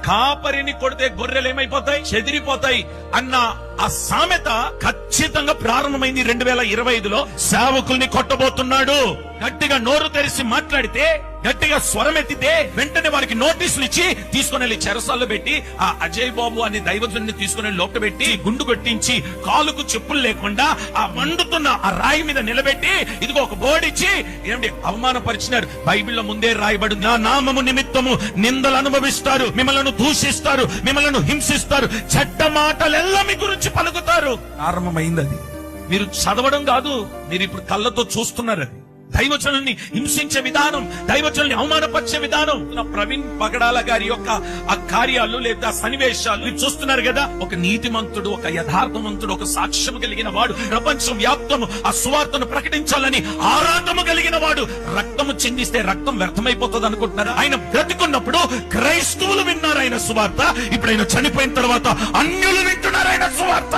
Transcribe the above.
కాపరిని కొడితే గొర్రెలు ఏమైపోతాయి? చెదిరిపోతాయి అన్న ఆ సామెత ఖచ్చితంగా ప్రారంభమైంది 2025లో. సేవకుల్ని కొట్టబోతున్నాడు. గట్టిగా నోరు తెరిచి మాట్లాడితే, గట్టిగా స్వరం ఎత్తితే వెంటనే వారికి నోటీసులు ఇచ్చి తీసుకుని వెళ్ళి చెరసాల్లో పెట్టి, ఆ అజయ్ బాబు అనే దైవజుని తీసుకుని లోపల పెట్టి గుండు కొట్టించి కాలుకు చెప్పులు లేకుండా ఆ మండుతున్న ఆ రాయి మీద నిలబెట్టి ఇదిగో ఒక బోర్డు ఇచ్చి ఏమిటి అవమానపరిచినారు. బైబిల్లో ముందే రాయబడి, నా నామము నిమిత్తము నిందలు అనుభవిస్తారు, మిమ్మల్ని దూషిస్తారు, మిమ్మల్ని హింసిస్తారు, చెడ్డ మాటలెల్లా మీ గురించి పలుకుతారు. ప్రారంభమైంది అది. మీరు చదవడం కాదు, మీరు ఇప్పుడు కళ్ళతో చూస్తున్నారు. అది దైవజనుల్ని హింసించే విధానం, దైవజనుల్ని అవమానపరిచే విధానం. ప్రవీణ్ పగడాల గారి యొక్క ఆ కార్యాలు లేదా సన్నివేశాలు చూస్తున్నారు కదా. ఒక నీతిమంతుడు, ఒక యథార్థవంతుడు, ఒక సాక్ష్యం కలిగిన వాడు, ప్రపంచం వ్యాప్తము ఆ సువార్తను ప్రకటించాలని ఆరాటము కలిగిన వాడు రక్తము చిందిస్తే రక్తం వ్యర్థమైపోతుంది అనుకుంటున్నారా? ఆయన బ్రతికున్నప్పుడు క్రైస్తవులు విన్నారు ఆయన సువార్త. ఇప్పుడు ఆయన చనిపోయిన తర్వాత అన్యులు వింటున్నారు ఆయన సువార్త.